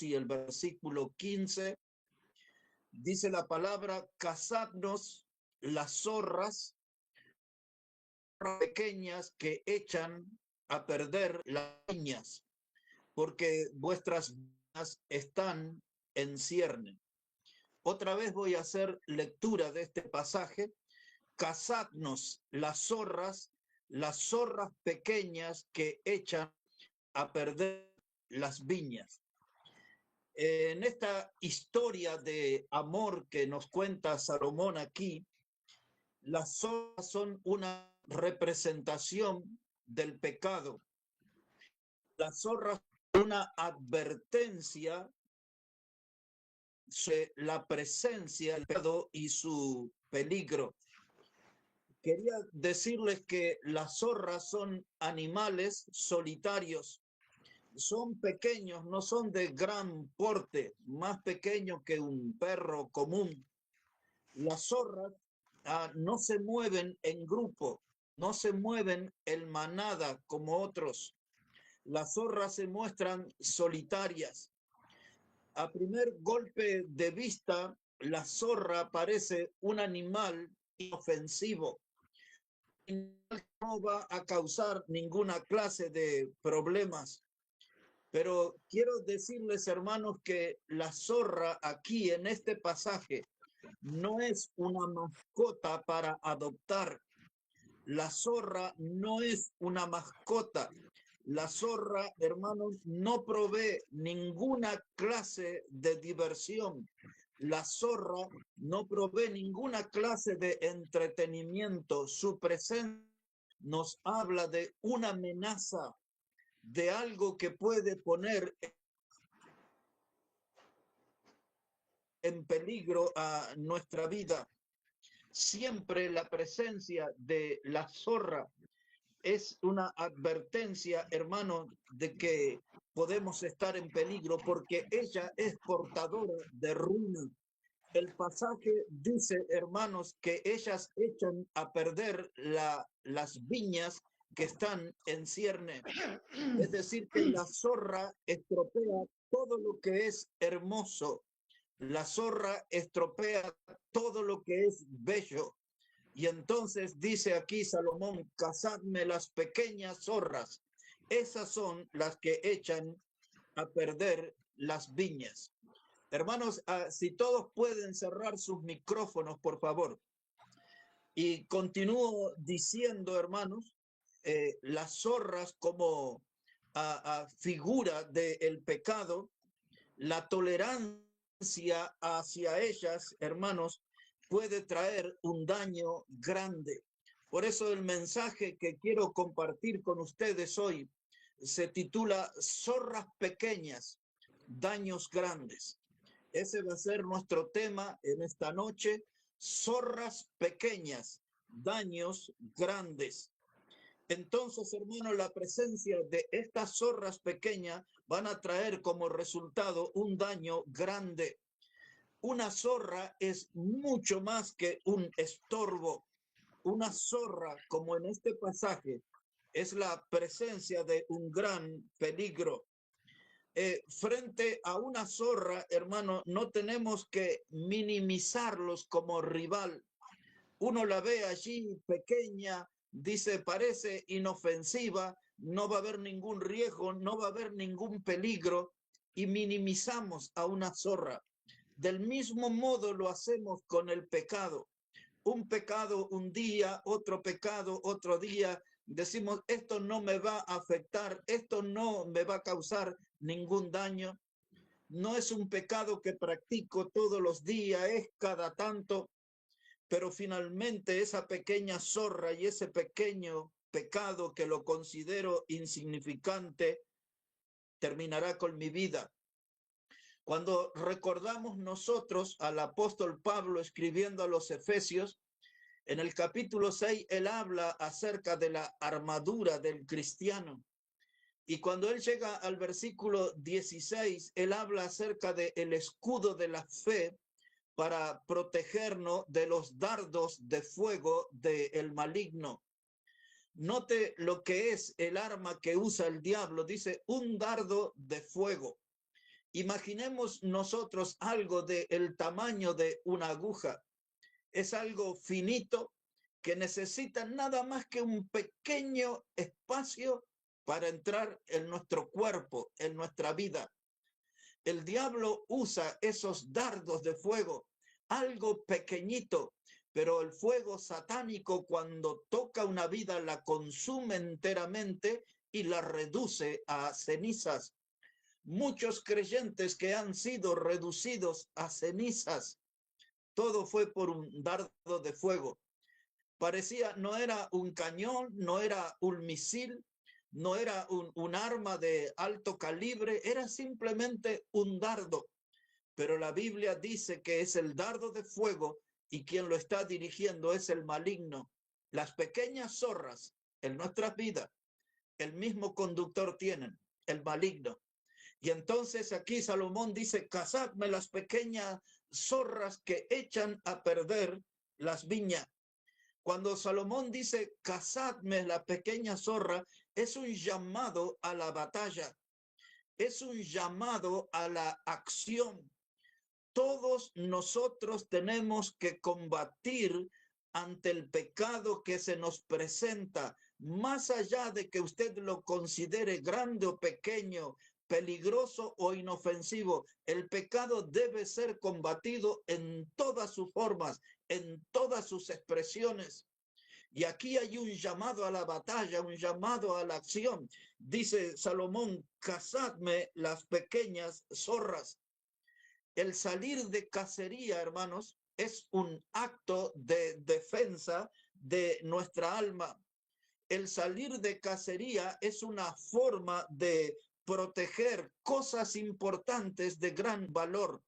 y el versículo 15, dice la palabra: cazadnos las zorras pequeñas que echan a perder las viñas, porque vuestras viñas están en cierne. Otra vez voy a hacer lectura de este pasaje. Cazadnos las zorras pequeñas que echan a perder las viñas. En esta historia de amor que nos cuenta Salomón aquí, las zorras son una representación del pecado. Las zorras son una advertencia sobre la presencia del pecado y su peligro. Quería decirles que las zorras son animales solitarios. Son pequeños, no son de gran porte, más pequeños que un perro común. Las zorras no se mueven en grupo, no se mueven en manada como otros. Las zorras se muestran solitarias. A primer golpe de vista, la zorra parece un animal inofensivo. No va a causar ninguna clase de problemas. Pero quiero decirles, hermanos, que la zorra aquí en este pasaje no es una mascota para adoptar. La zorra no es una mascota. La zorra, hermanos, no provee ninguna clase de diversión. La zorra no provee ninguna clase de entretenimiento. Su presencia nos habla de una amenaza, de algo que puede poner en peligro a nuestra vida. Siempre la presencia de la zorra es una advertencia, hermano, de que podemos estar en peligro porque ella es portadora de ruina. El pasaje dice, hermanos, que ellas echan a perder las viñas que están en cierne. Es decir, que la zorra estropea todo lo que es hermoso. La zorra estropea todo lo que es bello. Y entonces dice aquí Salomón: cazadme las pequeñas zorras. Esas son las que echan a perder las viñas. Hermanos, si todos pueden cerrar sus micrófonos, por favor. Y continúo diciendo, hermanos, las zorras como figura del pecado, la tolerancia hacia ellas, hermanos, puede traer un daño grande. Por eso el mensaje que quiero compartir con ustedes hoy se titula Zorras pequeñas, daños grandes. Ese va a ser nuestro tema en esta noche: zorras pequeñas, daños grandes. Entonces, hermano, la presencia de estas zorras pequeñas van a traer como resultado un daño grande. Una zorra es mucho más que un estorbo. Una zorra, como en este pasaje, es la presencia de un gran peligro. Frente a una zorra, hermano, no tenemos que minimizarlos como rival. Uno la ve allí pequeña, dice, parece inofensiva, no va a haber ningún riesgo, no va a haber ningún peligro, y minimizamos a una zorra. Del mismo modo lo hacemos con el pecado. Un pecado un día, otro pecado otro día. Decimos, esto no me va a afectar, esto no me va a causar ningún daño. No es un pecado que practico todos los días, es cada tanto. Pero finalmente esa pequeña zorra y ese pequeño pecado que lo considero insignificante terminará con mi vida. Cuando recordamos nosotros al apóstol Pablo escribiendo a los Efesios, en el capítulo 6, él habla acerca de la armadura del cristiano. Y cuando él llega al versículo 16, él habla acerca del escudo de la fe para protegernos de los dardos de fuego del maligno. Note lo que es el arma que usa el diablo. Dice un dardo de fuego. Imaginemos nosotros algo del tamaño de una aguja. Es algo finito que necesita nada más que un pequeño espacio para entrar en nuestro cuerpo, en nuestra vida. El diablo usa esos dardos de fuego, algo pequeñito, pero el fuego satánico cuando toca una vida la consume enteramente y la reduce a cenizas. Muchos creyentes que han sido reducidos a cenizas, todo fue por un dardo de fuego. Parecía, no era un cañón, no era un misil, no era un arma de alto calibre, era simplemente un dardo. Pero la Biblia dice que es el dardo de fuego y quien lo está dirigiendo es el maligno. Las pequeñas zorras en nuestras vidas, el mismo conductor tienen, el maligno. Y entonces aquí Salomón dice, cazadme las pequeñas zorras que echan a perder las viñas. Cuando Salomón dice, cazadme la pequeña zorra, es un llamado a la batalla, es un llamado a la acción. Todos nosotros tenemos que combatir ante el pecado que se nos presenta, más allá de que usted lo considere grande o pequeño, peligroso o inofensivo. El pecado debe ser combatido en todas sus formas, en todas sus expresiones. Y aquí hay un llamado a la batalla, un llamado a la acción. Dice Salomón, cazadme las pequeñas zorras. El salir de cacería, hermanos, es un acto de defensa de nuestra alma. El salir de cacería es una forma de proteger cosas importantes de gran valor.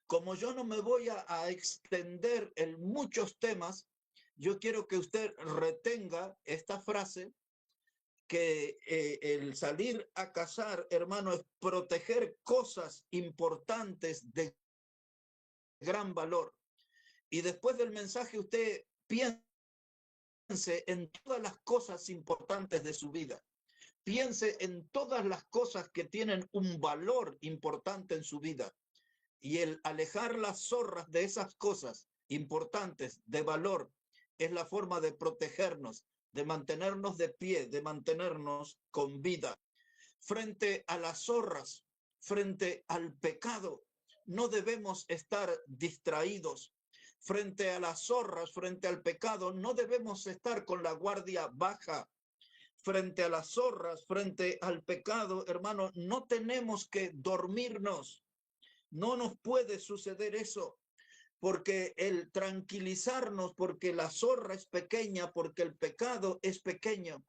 Como yo no me voy a extender en muchos temas, yo quiero que usted retenga esta frase, que el salir a cazar, hermano, es proteger cosas importantes de gran valor. Y después del mensaje usted piense en todas las cosas importantes de su vida. Piense en todas las cosas que tienen un valor importante en su vida. Y el alejar las zorras de esas cosas importantes, de valor, es la forma de protegernos, de mantenernos de pie, de mantenernos con vida. Frente a las zorras, frente al pecado, no debemos estar distraídos. Frente a las zorras, frente al pecado, no debemos estar con la guardia baja. Frente a las zorras, frente al pecado, hermano, no tenemos que dormirnos. No nos puede suceder eso, porque el tranquilizarnos, porque la zorra es pequeña, porque el pecado es pequeño,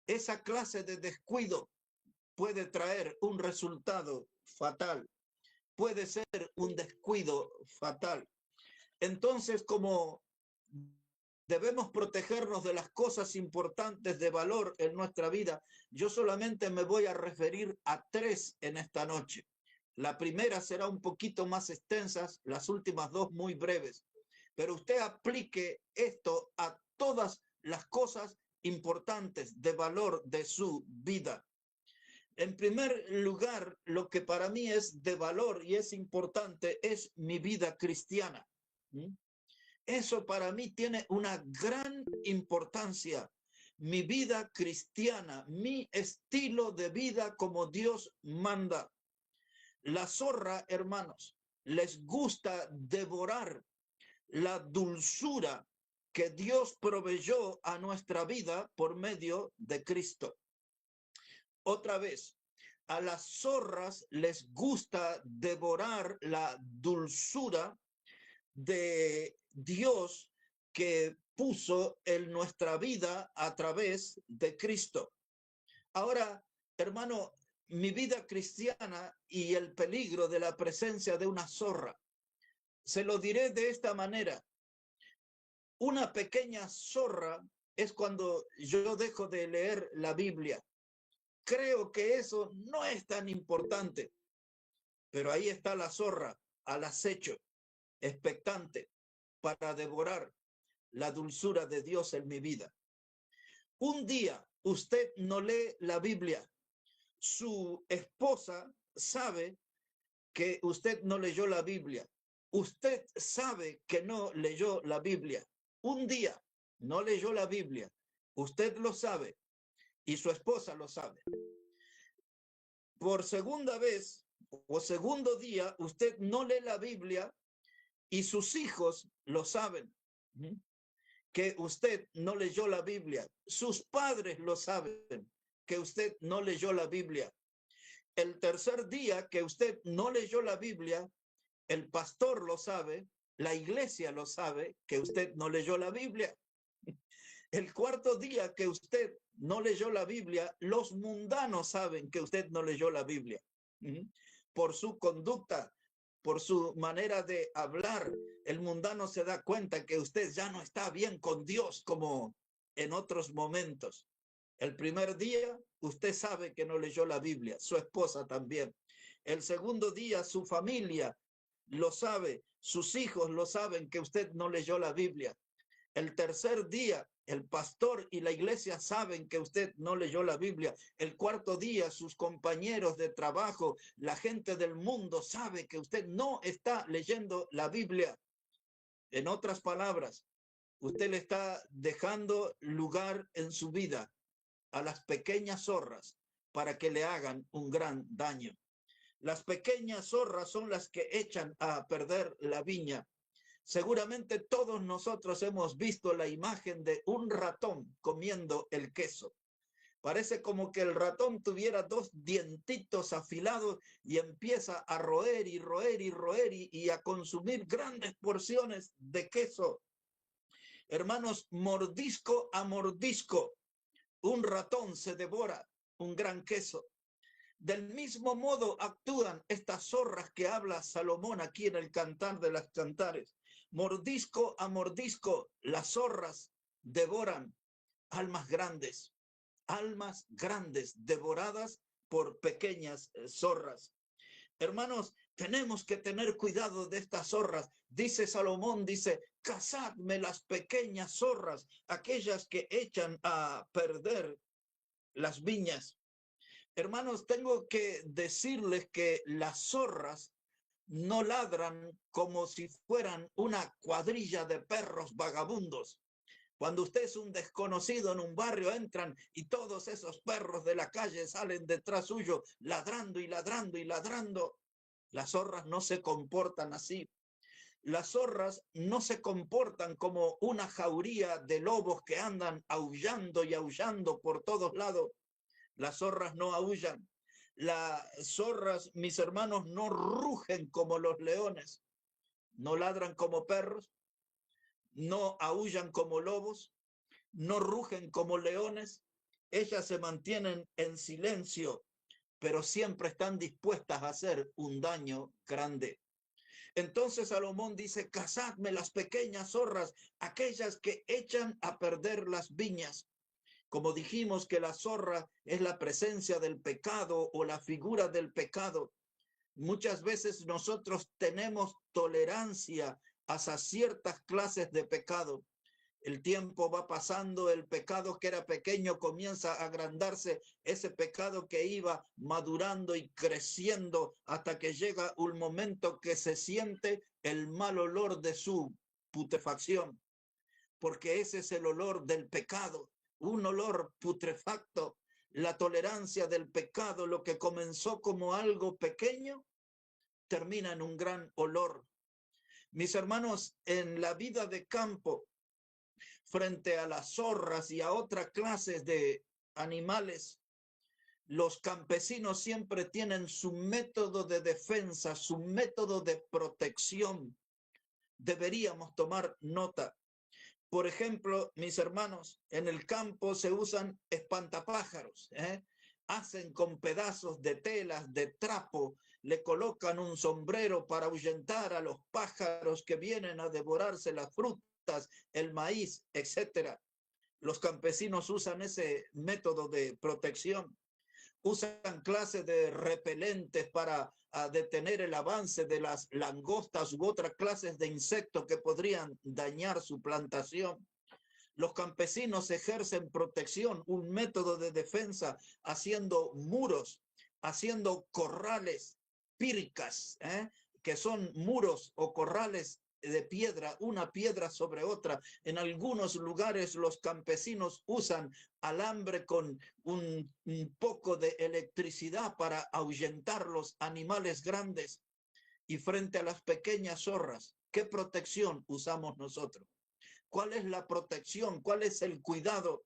esa clase de descuido puede traer un resultado fatal, puede ser un descuido fatal. Entonces, como debemos protegernos de las cosas importantes de valor en nuestra vida, yo solamente me voy a referir a 3 en esta noche. La primera será un poquito más extensa, las últimas 2 muy breves, pero usted aplique esto a todas las cosas importantes de valor de su vida. En primer lugar, lo que para mí es de valor y es importante es mi vida cristiana. Eso para mí tiene una gran importancia. Mi vida cristiana, mi estilo de vida como Dios manda. La zorra, hermanos, les gusta devorar la dulzura que Dios proveyó a nuestra vida por medio de Cristo. Otra vez, a las zorras les gusta devorar la dulzura de Dios que puso en nuestra vida a través de Cristo. Ahora, hermano, mi vida cristiana y el peligro de la presencia de una zorra, se lo diré de esta manera. Una pequeña zorra es cuando yo dejo de leer la Biblia. Creo que eso no es tan importante, pero ahí está la zorra al acecho, expectante, para devorar la dulzura de Dios en mi vida. Un día usted no lee la Biblia, su esposa sabe que usted no leyó la Biblia. Usted sabe que no leyó la Biblia. Un día no leyó la Biblia. Usted lo sabe y su esposa lo sabe. Por segunda vez o segundo día, usted no lee la Biblia y sus hijos lo saben, que usted no leyó la Biblia. Sus padres lo saben, que usted no leyó la Biblia. El tercer día que usted no leyó la Biblia, el pastor lo sabe, la iglesia lo sabe, que usted no leyó la Biblia. El cuarto día que usted no leyó la Biblia, los mundanos saben que usted no leyó la Biblia. Por su conducta, por su manera de hablar, el mundano se da cuenta que usted ya no está bien con Dios como en otros momentos. El primer día, usted sabe que no leyó la Biblia, su esposa también. El segundo día, su familia lo sabe, sus hijos lo saben que usted no leyó la Biblia. El tercer día, el pastor y la iglesia saben que usted no leyó la Biblia. El cuarto día, sus compañeros de trabajo, la gente del mundo sabe que usted no está leyendo la Biblia. En otras palabras, usted le está dejando lugar en su vida a las pequeñas zorras para que le hagan un gran daño. Las pequeñas zorras son las que echan a perder la viña. Seguramente todos nosotros hemos visto la imagen de un ratón comiendo el queso. Parece como que el ratón tuviera dos dientitos afilados y empieza a roer y roer y roer y a consumir grandes porciones de queso. Hermanos, mordisco a mordisco, un ratón se devora un gran queso. Del mismo modo actúan estas zorras que habla Salomón aquí en el Cantar de las Cantares. Mordisco a mordisco, las zorras devoran almas grandes devoradas por pequeñas zorras. Hermanos, tenemos que tener cuidado de estas zorras. Dice Salomón, dice, cazadme las pequeñas zorras, aquellas que echan a perder las viñas. Hermanos, tengo que decirles que las zorras no ladran como si fueran una cuadrilla de perros vagabundos. Cuando usted es un desconocido en un barrio, entran y todos esos perros de la calle salen detrás suyo, ladrando y ladrando y ladrando. Las zorras no se comportan así. Las zorras no se comportan como una jauría de lobos que andan aullando y aullando por todos lados. Las zorras no aullan. Las zorras, mis hermanos, no rugen como los leones. No ladran como perros. No aullan como lobos. No rugen como leones. Ellas se mantienen en silencio, pero siempre están dispuestas a hacer un daño grande. Entonces Salomón dice, cazadme las pequeñas zorras, aquellas que echan a perder las viñas. Como dijimos que la zorra es la presencia del pecado o la figura del pecado, muchas veces nosotros tenemos tolerancia hacia ciertas clases de pecado. El tiempo va pasando, el pecado que era pequeño comienza a agrandarse, ese pecado que iba madurando y creciendo hasta que llega un momento que se siente el mal olor de su putrefacción, porque ese es el olor del pecado, un olor putrefacto. La tolerancia del pecado, lo que comenzó como algo pequeño, termina en un gran olor. Mis hermanos, en la vida de campo, frente a las zorras y a otras clases de animales, los campesinos siempre tienen su método de defensa, su método de protección. Deberíamos tomar nota. Por ejemplo, mis hermanos, en el campo se usan espantapájaros, hacen con pedazos de telas, de trapo, le colocan un sombrero para ahuyentar a los pájaros que vienen a devorarse las frutas, el maíz, etcétera. Los campesinos usan ese método de protección. Usan clases de repelentes para detener el avance de las langostas u otras clases de insectos que podrían dañar su plantación. Los campesinos ejercen protección, un método de defensa, haciendo muros, haciendo corrales, pircas, que son muros o corrales de piedra, una piedra sobre otra. En algunos lugares los campesinos usan alambre con un poco de electricidad para ahuyentar los animales grandes. Y frente a las pequeñas zorras, ¿qué protección usamos nosotros? ¿Cuál es la protección? ¿Cuál es el cuidado?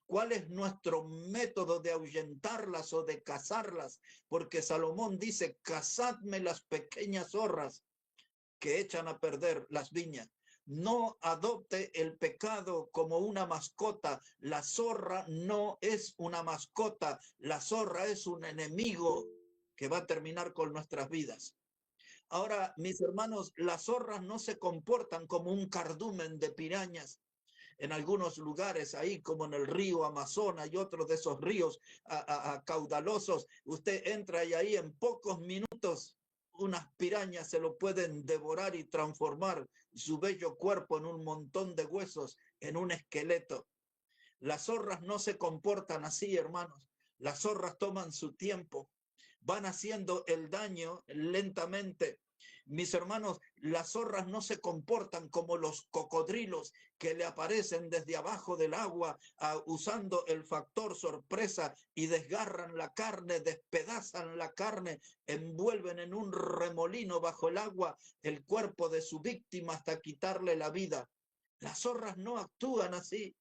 ¿Cuál es nuestro método de ahuyentarlas o de cazarlas? Porque Salomón dice, cazadme las pequeñas zorras que echan a perder las viñas. No adopte el pecado como una mascota. La zorra no es una mascota. La zorra es un enemigo que va a terminar con nuestras vidas. Ahora, mis hermanos, las zorras no se comportan como un cardumen de pirañas. En algunos lugares, ahí como en el río Amazonas y otros de esos ríos caudalosos, usted entra y ahí en pocos minutos unas pirañas se lo pueden devorar y transformar su bello cuerpo en un montón de huesos, en un esqueleto. Las zorras no se comportan así, hermanos. Las zorras toman su tiempo, van haciendo el daño lentamente. Mis hermanos, las zorras no se comportan como los cocodrilos que le aparecen desde abajo del agua usando el factor sorpresa y desgarran la carne, despedazan la carne, envuelven en un remolino bajo el agua el cuerpo de su víctima hasta quitarle la vida. Las zorras no actúan así.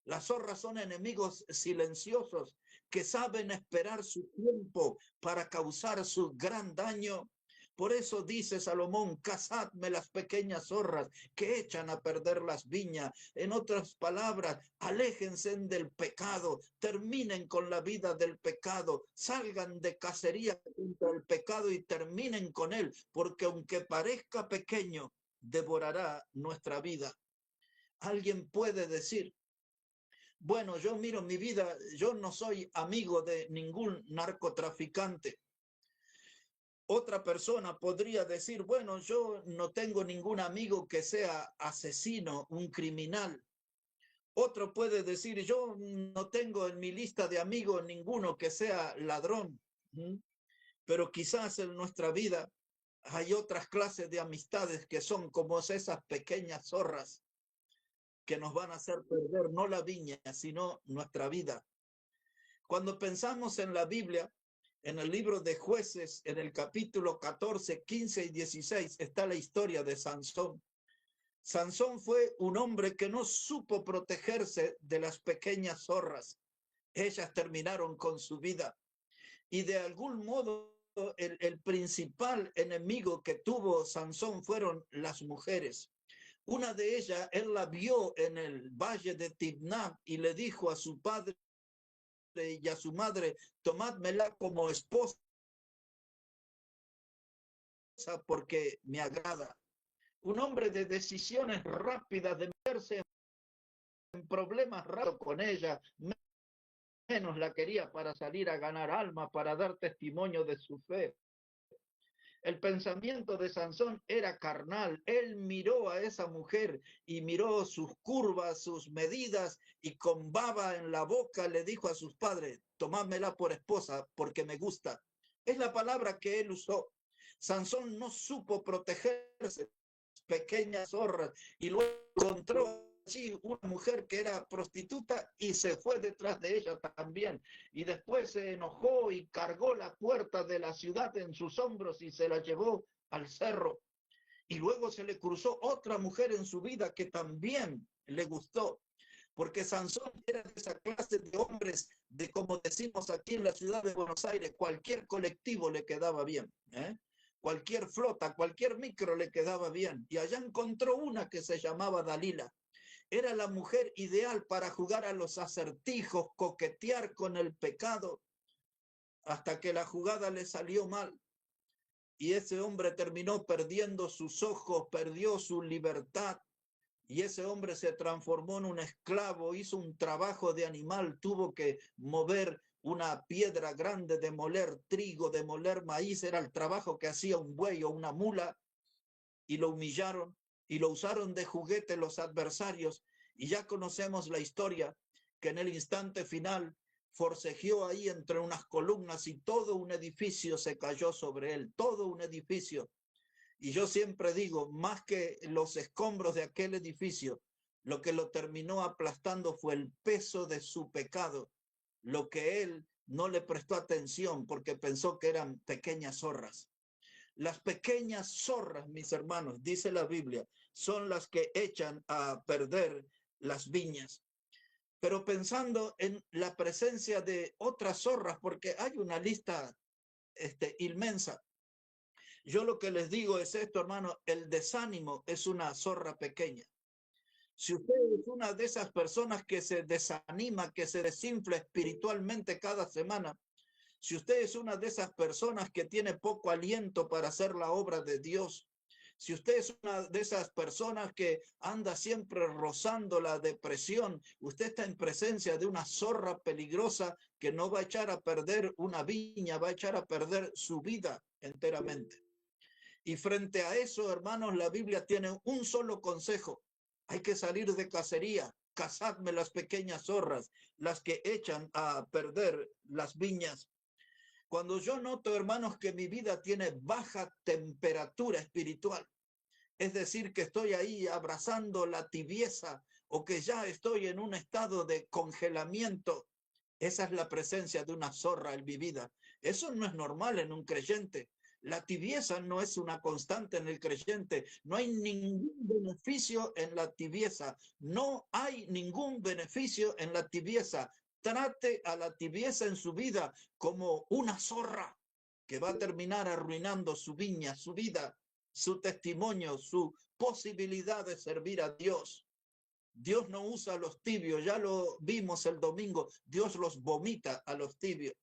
Las zorras son enemigos silenciosos que saben esperar su tiempo para causar su gran daño. Por eso dice Salomón, cazadme las pequeñas zorras que echan a perder las viñas. En otras palabras, aléjense del pecado, terminen con la vida del pecado, salgan de cacería contra el pecado y terminen con él, porque aunque parezca pequeño, devorará nuestra vida. Alguien puede decir, bueno, yo miro mi vida, yo no soy amigo de ningún narcotraficante. Otra persona podría decir, bueno, yo no tengo ningún amigo que sea asesino, un criminal. Otro puede decir, yo no tengo en mi lista de amigos ninguno que sea ladrón. Pero quizás en nuestra vida hay otras clases de amistades que son como esas pequeñas zorras que nos van a hacer perder no la viña, sino nuestra vida. Cuando pensamos en la Biblia, en el libro de Jueces, en el capítulo 14, 15 y 16, está la historia de Sansón. Sansón fue un hombre que no supo protegerse de las pequeñas zorras. Ellas terminaron con su vida. Y de algún modo, el principal enemigo que tuvo Sansón fueron las mujeres. Una de ellas, él la vio en el valle de Timná y le dijo a su padre y a su madre, tomádmela como esposa porque me agrada. Un hombre de decisiones rápidas, de meterse en problemas rápidos con ella, menos la quería para salir a ganar alma, para dar testimonio de su fe. El pensamiento de Sansón era carnal. Él miró a esa mujer y miró sus curvas, sus medidas, y con baba en la boca le dijo a sus padres, tomádmela por esposa porque me gusta. Es la palabra que él usó. Sansón no supo protegerse, pequeñas zorras, y luego encontró allí una mujer que era prostituta y se fue detrás de ella también. Y después se enojó y cargó la puerta de la ciudad en sus hombros y se la llevó al cerro. Y luego se le cruzó otra mujer en su vida que también le gustó, porque Sansón era de esa clase de hombres, de como decimos aquí en la ciudad de Buenos Aires, cualquier colectivo le quedaba bien, cualquier flota, cualquier micro le quedaba bien. Y allá encontró una que se llamaba Dalila. Era la mujer ideal para jugar a los acertijos, coquetear con el pecado, hasta que la jugada le salió mal. Y ese hombre terminó perdiendo sus ojos, perdió su libertad. Y ese hombre se transformó en un esclavo, hizo un trabajo de animal, tuvo que mover una piedra grande, de moler trigo, de moler maíz, era el trabajo que hacía un buey o una mula, y lo humillaron y lo usaron de juguete los adversarios. Y ya conocemos la historia, que en el instante final forcejeó ahí entre unas columnas y todo un edificio se cayó sobre él, todo un edificio. Y yo siempre digo, más que los escombros de aquel edificio, lo que lo terminó aplastando fue el peso de su pecado, lo que él no le prestó atención porque pensó que eran pequeñas zorras. Las pequeñas zorras, mis hermanos, dice la Biblia, son las que echan a perder las viñas. Pero pensando en la presencia de otras zorras, porque hay una lista inmensa. Yo lo que les digo es esto, hermano, el desánimo es una zorra pequeña. Si usted es una de esas personas que se desanima, que se desinfla espiritualmente cada semana, si usted es una de esas personas que tiene poco aliento para hacer la obra de Dios, si usted es una de esas personas que anda siempre rozando la depresión, usted está en presencia de una zorra peligrosa que no va a echar a perder una viña, va a echar a perder su vida enteramente. Y frente a eso, hermanos, la Biblia tiene un solo consejo. Hay que salir de cacería. Cazadme las pequeñas zorras, las que echan a perder las viñas. Cuando yo noto, hermanos, que mi vida tiene baja temperatura espiritual, es decir, que estoy ahí abrazando la tibieza o que ya estoy en un estado de congelamiento, esa es la presencia de una zorra en mi vida. Eso no es normal en un creyente. La tibieza no es una constante en el creyente. No hay ningún beneficio en la tibieza. No hay ningún beneficio en la tibieza. Trate a la tibieza en su vida como una zorra que va a terminar arruinando su viña, su vida, su testimonio, su posibilidad de servir a Dios. Dios no usa a los tibios, ya lo vimos el domingo, Dios los vomita a los tibios.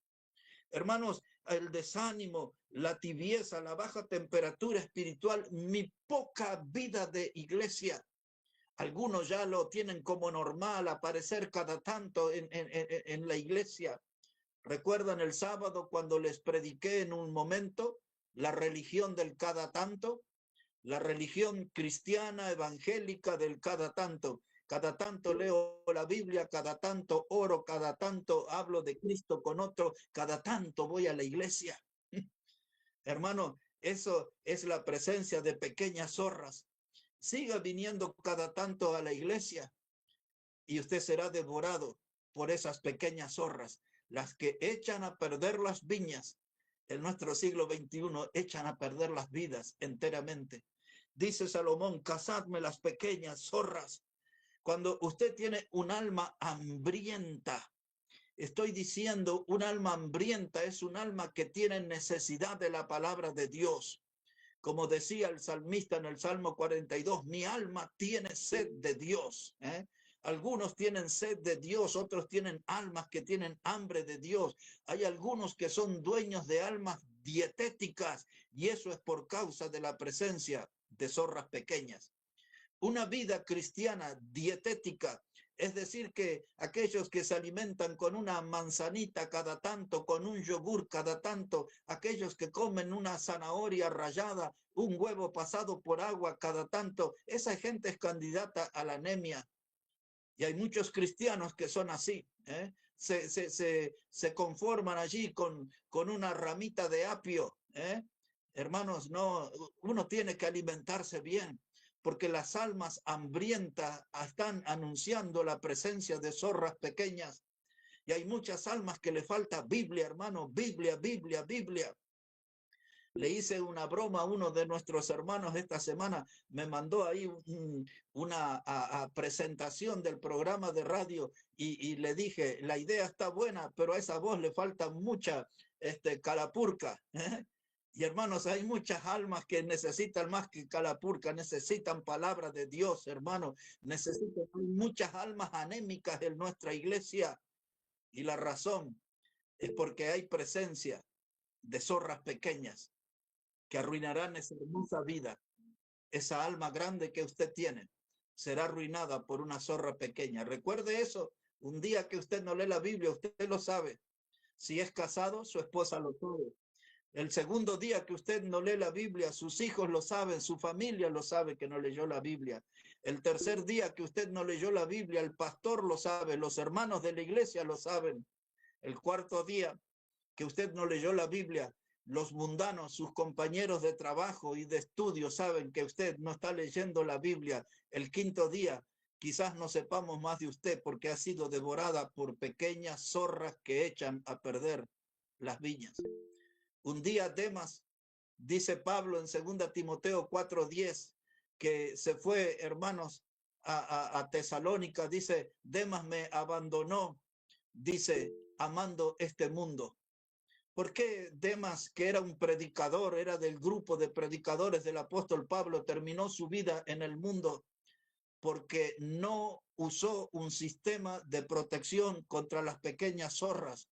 Hermanos, el desánimo, la tibieza, la baja temperatura espiritual, mi poca vida de iglesia. Algunos ya lo tienen como normal, aparecer cada tanto en la iglesia. ¿Recuerdan el sábado cuando les prediqué en un momento la religión del cada tanto? La religión cristiana evangélica del cada tanto leo la Biblia, cada tanto oro, cada tanto hablo de Cristo con otro, cada tanto voy a la iglesia. Hermano, eso es la presencia de pequeñas zorras. Siga viniendo cada tanto a la iglesia y usted será devorado por esas pequeñas zorras, las que echan a perder las viñas. En nuestro siglo XXI echan a perder las vidas enteramente. Dice Salomón, cazadme las pequeñas zorras. Cuando usted tiene un alma hambrienta, estoy diciendo, un alma hambrienta es un alma que tiene necesidad de la palabra de Dios. Como decía el salmista en el Salmo 42, mi alma tiene sed de Dios. Algunos tienen sed de Dios, otros tienen almas que tienen hambre de Dios. Hay algunos que son dueños de almas dietéticas y eso es por causa de la presencia de zorras pequeñas. Una vida cristiana dietética, es decir, que aquellos que se alimentan con una manzanita cada tanto, con un yogur cada tanto, aquellos que comen una zanahoria rallada, un huevo pasado por agua cada tanto, esa gente es candidata a la anemia. Y hay muchos cristianos que son así, se conforman allí con una ramita de apio. Hermanos, no, uno tiene que alimentarse bien, porque las almas hambrientas están anunciando la presencia de zorras pequeñas. Y hay muchas almas que le falta Biblia, hermano, Biblia, Biblia, Biblia. Le hice una broma a uno de nuestros hermanos esta semana, me mandó ahí una presentación del programa de radio y le dije, la idea está buena, pero a esa voz le falta mucha calapurca. Y hermanos, hay muchas almas que necesitan más que calapurca, necesitan palabra de Dios, hermano. Necesitan muchas almas anémicas en nuestra iglesia. Y la razón es porque hay presencia de zorras pequeñas que arruinarán esa hermosa vida. Esa alma grande que usted tiene será arruinada por una zorra pequeña. Recuerde eso. Un día que usted no lee la Biblia, usted lo sabe. Si es casado, su esposa lo sabe. El segundo día que usted no lee la Biblia, sus hijos lo saben, su familia lo sabe que no leyó la Biblia. El tercer día que usted no leyó la Biblia, el pastor lo sabe, los hermanos de la iglesia lo saben. El cuarto día que usted no leyó la Biblia, los mundanos, sus compañeros de trabajo y de estudio saben que usted no está leyendo la Biblia. El quinto día quizás no sepamos más de usted porque ha sido devorada por pequeñas zorras que echan a perder las viñas. Un día Demas, dice Pablo en 2 Timoteo 4:10, que se fue, hermanos, a Tesalónica, dice, Demas me abandonó, dice, amando este mundo. ¿Por qué Demas, que era un predicador, era del grupo de predicadores del apóstol Pablo, terminó su vida en el mundo? Porque no usó un sistema de protección contra las pequeñas zorras.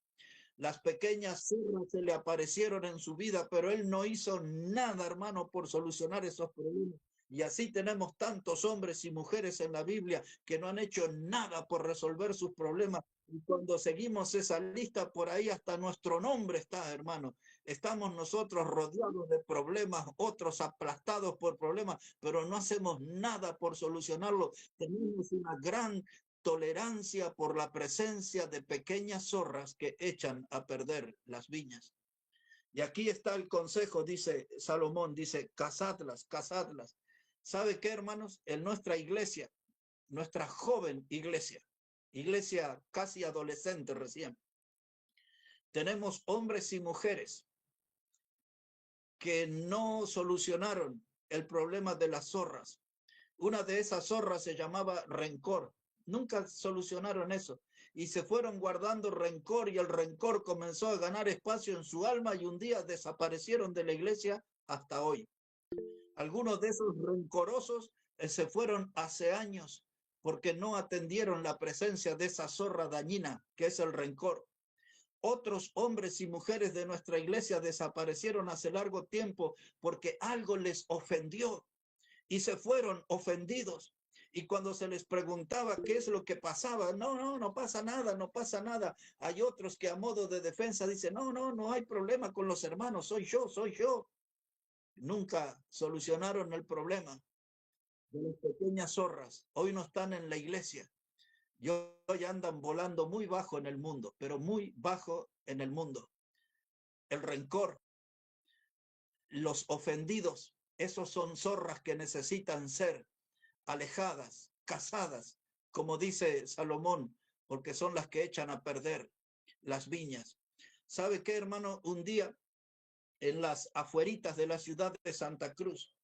Las pequeñas zorras se le aparecieron en su vida, pero él no hizo nada, hermano, por solucionar esos problemas. Y así tenemos tantos hombres y mujeres en la Biblia que no han hecho nada por resolver sus problemas. Y cuando seguimos esa lista, por ahí hasta nuestro nombre está, hermano. Estamos nosotros rodeados de problemas, otros aplastados por problemas, pero no hacemos nada por solucionarlo. Tenemos una gran tolerancia por la presencia de pequeñas zorras que echan a perder las viñas. Y aquí está el consejo, dice Salomón, dice, cazadlas, cazadlas. ¿Sabe qué, hermanos? En nuestra iglesia, nuestra joven iglesia casi adolescente recién, tenemos hombres y mujeres que no solucionaron el problema de las zorras. Una de esas zorras se llamaba rencor. Nunca solucionaron eso. Y se fueron guardando rencor y el rencor comenzó a ganar espacio en su alma y un día desaparecieron de la iglesia hasta hoy. Algunos de esos rencorosos se fueron hace años porque no atendieron la presencia de esa zorra dañina que es el rencor. Otros hombres y mujeres de nuestra iglesia desaparecieron hace largo tiempo porque algo les ofendió y se fueron ofendidos. Y cuando se les preguntaba qué es lo que pasaba, no pasa nada, no pasa nada. Hay otros que a modo de defensa dicen, no hay problema con los hermanos, soy yo. Nunca solucionaron el problema de las pequeñas zorras. Hoy no están en la iglesia. Y hoy andan volando muy bajo en el mundo, pero muy bajo en el mundo. El rencor, los ofendidos, esos son zorras que necesitan ser alejadas, casadas, como dice Salomón, porque son las que echan a perder las viñas. ¿Sabe qué, hermano? Un día en las afueritas de la ciudad de Santa Cruz,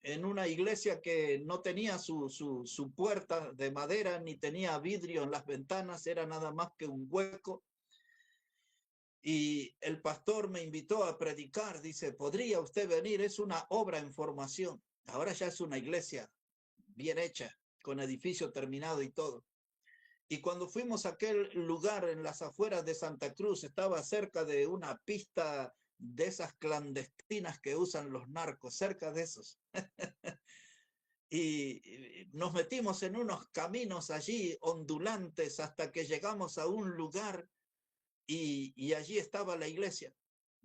en una iglesia que no tenía su puerta de madera, ni tenía vidrio en las ventanas, era nada más que un hueco. Y el pastor me invitó a predicar, dice, ¿podría usted venir? Es una obra en formación. Ahora ya es una iglesia bien hecha, con edificio terminado y todo. Y cuando fuimos a aquel lugar en las afueras de Santa Cruz, estaba cerca de una pista de esas clandestinas que usan los narcos, cerca de esos. Y nos metimos en unos caminos allí ondulantes hasta que llegamos a un lugar y allí estaba la iglesia.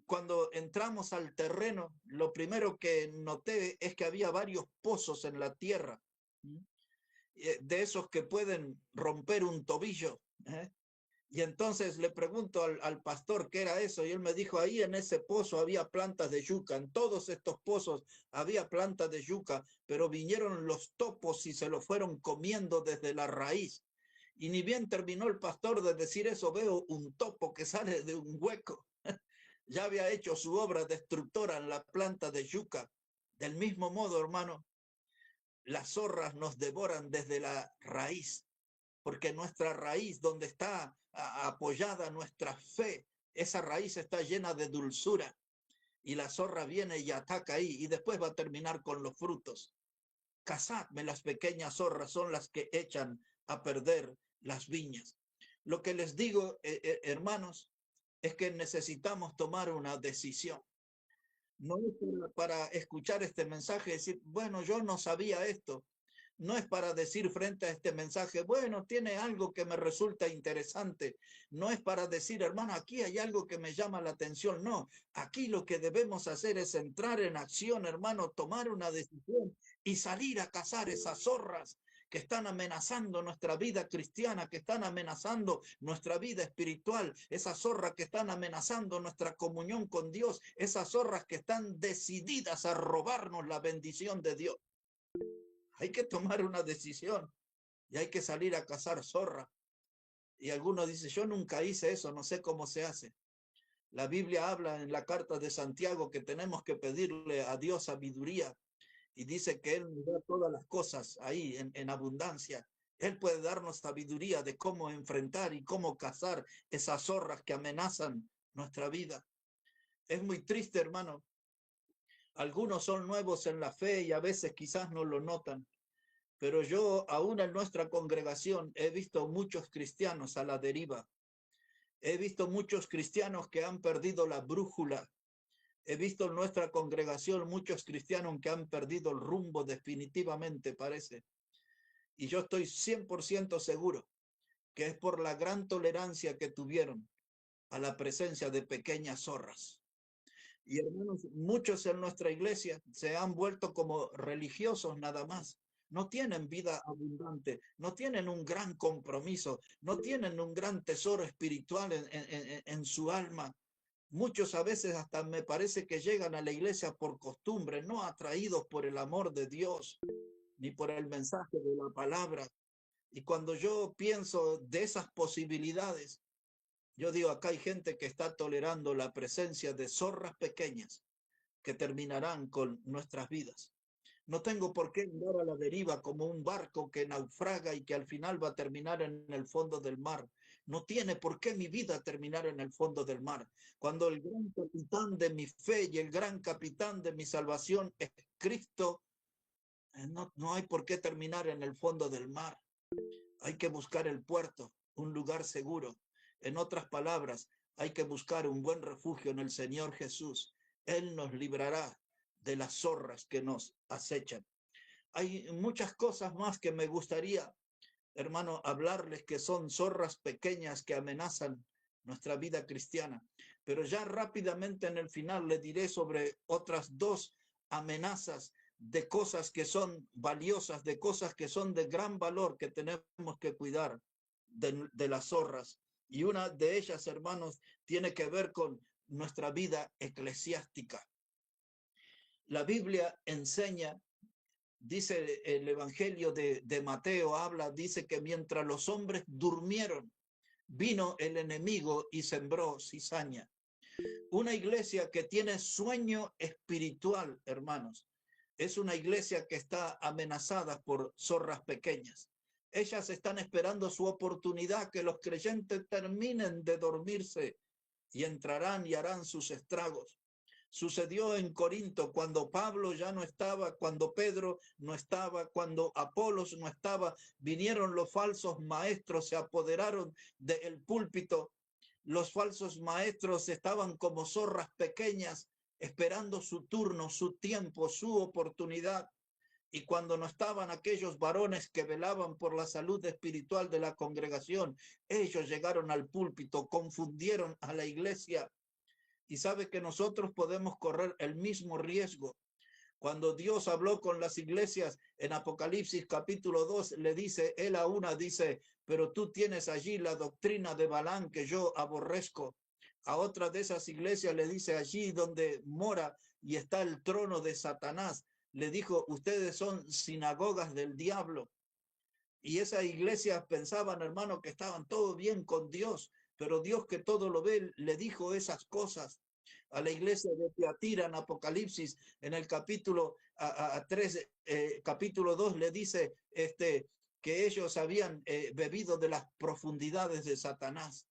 Cuando entramos al terreno, lo primero que noté es que había varios pozos en la tierra, de esos que pueden romper un tobillo. Y entonces le pregunto al pastor qué era eso, y él me dijo, ahí en ese pozo había plantas de yuca, en todos estos pozos había plantas de yuca, pero vinieron los topos y se lo fueron comiendo desde la raíz. Y ni bien terminó el pastor de decir eso, veo un topo que sale de un hueco. Ya había hecho su obra destructora en la planta de yuca. Del mismo modo, hermano, las zorras nos devoran desde la raíz, porque nuestra raíz, donde está apoyada nuestra fe, esa raíz está llena de dulzura, y la zorra viene y ataca ahí, y después va a terminar con los frutos. Cazadme, las pequeñas zorras son las que echan a perder las viñas. Lo que les digo, hermanos, es que necesitamos tomar una decisión. No es para escuchar este mensaje y decir, bueno, yo no sabía esto. No es para decir frente a este mensaje, bueno, tiene algo que me resulta interesante. No es para decir, hermano, aquí hay algo que me llama la atención. No, aquí lo que debemos hacer es entrar en acción, hermano, tomar una decisión y salir a cazar esas zorras que están amenazando nuestra vida cristiana, que están amenazando nuestra vida espiritual, esas zorras que están amenazando nuestra comunión con Dios, esas zorras que están decididas a robarnos la bendición de Dios. Hay que tomar una decisión y hay que salir a cazar zorra. Y algunos dicen, yo nunca hice eso, no sé cómo se hace. La Biblia habla en la carta de Santiago que tenemos que pedirle a Dios sabiduría y dice que Él nos da todas las cosas ahí en abundancia. Él puede darnos sabiduría de cómo enfrentar y cómo cazar esas zorras que amenazan nuestra vida. Es muy triste, hermano. Algunos son nuevos en la fe y a veces quizás no lo notan, pero yo aún en nuestra congregación he visto muchos cristianos a la deriva. He visto muchos cristianos que han perdido la brújula. He visto en nuestra congregación muchos cristianos que han perdido el rumbo definitivamente, parece. Y yo estoy 100% seguro que es por la gran tolerancia que tuvieron a la presencia de pequeñas zorras. Y hermanos, muchos en nuestra iglesia se han vuelto como religiosos nada más. No tienen vida abundante, no tienen un gran compromiso, no tienen un gran tesoro espiritual en su alma. Muchos a veces hasta me parece que llegan a la iglesia por costumbre, no atraídos por el amor de Dios, ni por el mensaje de la palabra. Y cuando yo pienso de esas posibilidades, yo digo, acá hay gente que está tolerando la presencia de zorras pequeñas que terminarán con nuestras vidas. No tengo por qué andar a la deriva como un barco que naufraga y que al final va a terminar en el fondo del mar. No tiene por qué mi vida terminar en el fondo del mar. Cuando el gran capitán de mi fe y el gran capitán de mi salvación es Cristo, no hay por qué terminar en el fondo del mar. Hay que buscar el puerto, un lugar seguro. En otras palabras, hay que buscar un buen refugio en el Señor Jesús. Él nos librará de las zorras que nos acechan. Hay muchas cosas más que me gustaría, hermano, hablarles, que son zorras pequeñas que amenazan nuestra vida cristiana. Pero ya rápidamente en el final le diré sobre otras dos amenazas de cosas que son valiosas, de cosas que son de gran valor, que tenemos que cuidar de las zorras. Y una de ellas, hermanos, tiene que ver con nuestra vida eclesiástica. La Biblia enseña, dice el Evangelio de Mateo, dice que mientras los hombres durmieron, vino el enemigo y sembró cizaña. Una iglesia que tiene sueño espiritual, hermanos, es una iglesia que está amenazada por zorras pequeñas. Ellas están esperando su oportunidad, que los creyentes terminen de dormirse y entrarán y harán sus estragos. Sucedió en Corinto cuando Pablo ya no estaba, cuando Pedro no estaba, cuando Apolos no estaba, vinieron los falsos maestros, se apoderaron del púlpito. Los falsos maestros estaban como zorras pequeñas, esperando su turno, su tiempo, su oportunidad. Y cuando no estaban aquellos varones que velaban por la salud espiritual de la congregación, ellos llegaron al púlpito, confundieron a la iglesia. Y sabe que nosotros podemos correr el mismo riesgo. Cuando Dios habló con las iglesias en Apocalipsis capítulo 2, le dice, él a una dice, pero tú tienes allí la doctrina de Balaam que yo aborrezco. A otra de esas iglesias le dice, allí donde mora y está el trono de Satanás, le dijo, ustedes son sinagogas del diablo. Y esas iglesias pensaban, hermano, que estaban todo bien con Dios, pero Dios, que todo lo ve, le dijo esas cosas a la iglesia de Tiatira en Apocalipsis, en el capítulo 3, capítulo 2, le dice que ellos habían bebido de las profundidades de Satanás.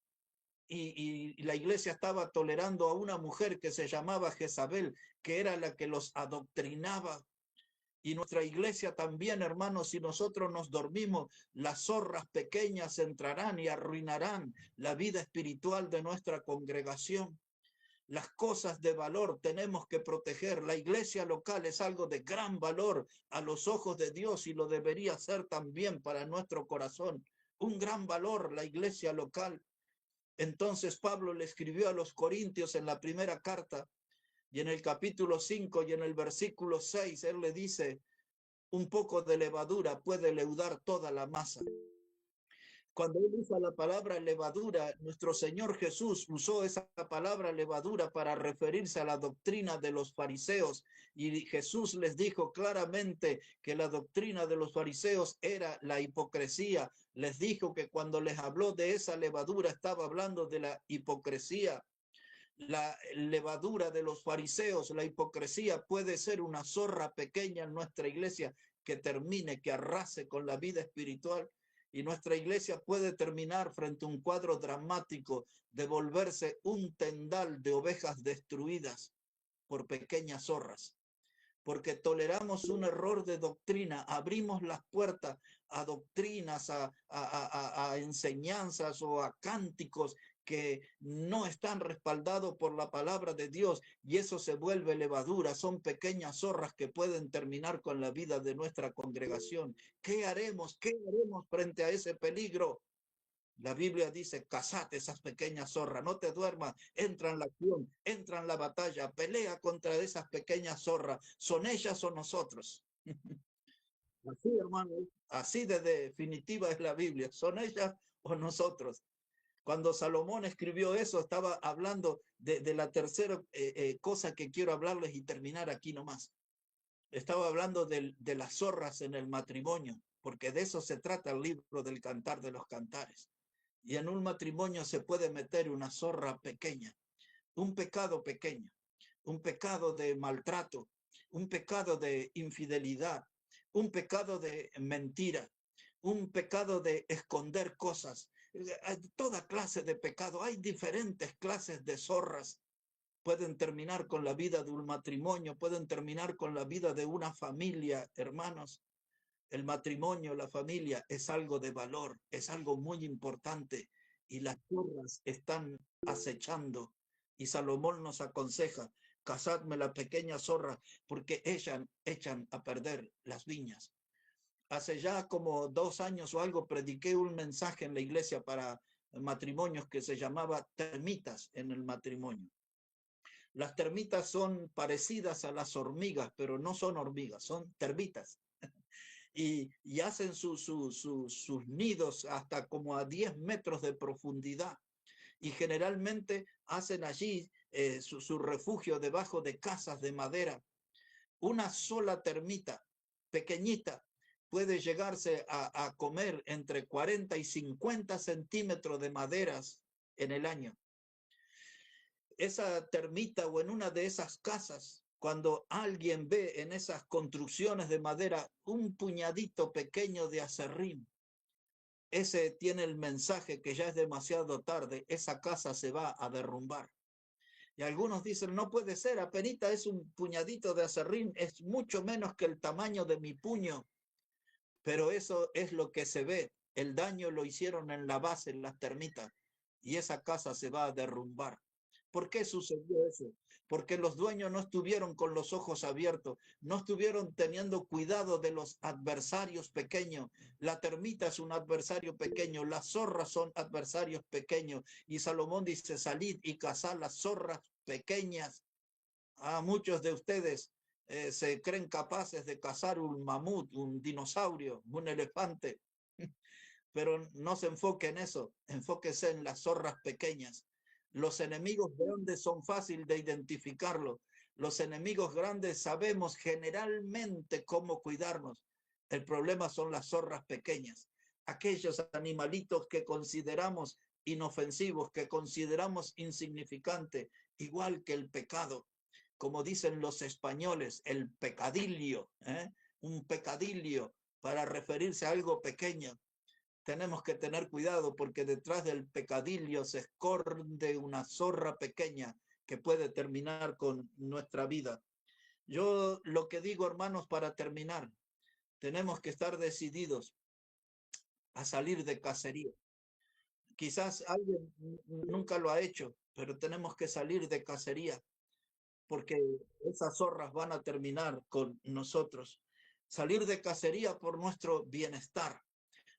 Y la iglesia estaba tolerando a una mujer que se llamaba Jezabel, que era la que los adoctrinaba. Y nuestra iglesia también, hermanos, si nosotros nos dormimos, las zorras pequeñas entrarán y arruinarán la vida espiritual de nuestra congregación. Las cosas de valor tenemos que proteger. La iglesia local es algo de gran valor a los ojos de Dios y lo debería ser también para nuestro corazón. Un gran valor la iglesia local. Entonces Pablo le escribió a los Corintios en la primera carta, y en el capítulo 5 y en el versículo 6, él le dice, un poco de levadura puede leudar toda la masa. Cuando él usa la palabra levadura, nuestro Señor Jesús usó esa palabra levadura para referirse a la doctrina de los fariseos. Y Jesús les dijo claramente que la doctrina de los fariseos era la hipocresía. Les dijo que cuando les habló de esa levadura estaba hablando de la hipocresía. La levadura de los fariseos, la hipocresía, puede ser una zorra pequeña en nuestra iglesia que termine, que arrase con la vida espiritual. Y nuestra iglesia puede terminar frente a un cuadro dramático de volverse un tendal de ovejas destruidas por pequeñas zorras. Porque toleramos un error de doctrina, abrimos las puertas a doctrinas, a enseñanzas o a cánticos que no están respaldados por la palabra de Dios, y eso se vuelve levadura. Son pequeñas zorras que pueden terminar con la vida de nuestra congregación. ¿Qué haremos? ¿Qué haremos frente a ese peligro? La Biblia dice, cazate esas pequeñas zorras, no te duermas, entra en la acción, entra en la batalla, pelea contra esas pequeñas zorras. ¿Son ellas o nosotros? Así, hermano, así de definitiva es la Biblia. ¿Son ellas o nosotros? Cuando Salomón escribió eso, estaba hablando de la tercera cosa que quiero hablarles y terminar aquí nomás. Estaba hablando de las zorras en el matrimonio, porque de eso se trata el libro del Cantar de los Cantares. Y en un matrimonio se puede meter una zorra pequeña, un pecado pequeño, un pecado de maltrato, un pecado de infidelidad, un pecado de mentira, un pecado de esconder cosas. Toda clase de pecado. Hay diferentes clases de zorras. Pueden terminar con la vida de un matrimonio, pueden terminar con la vida de una familia, hermanos. El matrimonio, la familia es algo de valor, es algo muy importante, y las zorras están acechando. Y Salomón nos aconseja, cazadme la pequeña zorra, porque echan a perder las viñas. Hace ya como 2 años o algo prediqué un mensaje en la iglesia para matrimonios que se llamaba termitas en el matrimonio. Las termitas son parecidas a las hormigas, pero no son hormigas, son termitas. Y hacen sus nidos hasta como a 10 metros de profundidad. Y generalmente hacen allí su refugio debajo de casas de madera. Una sola termita pequeñita puede llegarse a comer entre 40 y 50 centímetros de maderas en el año. Esa termita o en una de esas casas, cuando alguien ve en esas construcciones de madera un puñadito pequeño de aserrín, ese tiene el mensaje que ya es demasiado tarde, esa casa se va a derrumbar. Y algunos dicen, no puede ser, apenita es un puñadito de aserrín, es mucho menos que el tamaño de mi puño. Pero eso es lo que se ve. El daño lo hicieron en la base, en las termitas, y esa casa se va a derrumbar. ¿Por qué sucedió eso? Porque los dueños no estuvieron con los ojos abiertos, no estuvieron teniendo cuidado de los adversarios pequeños. La termita es un adversario pequeño, las zorras son adversarios pequeños. Y Salomón dice, salid y cazad las zorras pequeñas. Muchos de ustedes se creen capaces de cazar un mamut, un dinosaurio, un elefante, pero no se enfoque en eso, enfóquese en las zorras pequeñas. Los enemigos grandes son fáciles de identificarlos. Los enemigos grandes sabemos generalmente cómo cuidarnos. El problema son las zorras pequeñas, aquellos animalitos que consideramos inofensivos, que consideramos insignificantes, igual que el pecado. Como dicen los españoles, el pecadillo, un pecadillo para referirse a algo pequeño. Tenemos que tener cuidado porque detrás del pecadillo se esconde una zorra pequeña que puede terminar con nuestra vida. Yo lo que digo, hermanos, para terminar, tenemos que estar decididos a salir de cacería. Quizás alguien nunca lo ha hecho, pero tenemos que salir de cacería porque esas zorras van a terminar con nosotros. Salir de cacería por nuestro bienestar,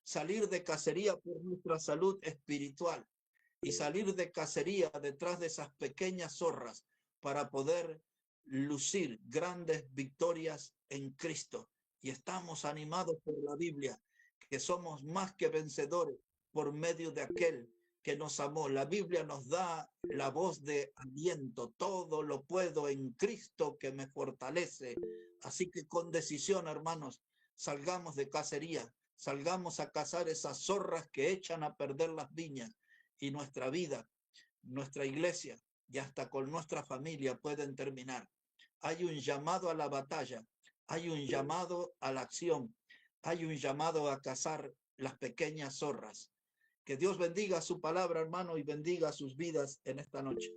salir de cacería por nuestra salud espiritual y salir de cacería detrás de esas pequeñas zorras para poder lucir grandes victorias en Cristo y estamos animados por la Biblia, que somos más que vencedores por medio de aquel que nos amó. La Biblia nos da la voz de aliento. Todo lo puedo en Cristo que me fortalece. Así que con decisión, hermanos, salgamos de cacería, salgamos a cazar esas zorras que echan a perder las viñas, y nuestra vida, nuestra iglesia y hasta con nuestra familia pueden terminar. Hay un llamado a la batalla, hay un llamado a la acción, hay un llamado a cazar las pequeñas zorras. Que Dios bendiga su palabra, hermano, y bendiga sus vidas en esta noche.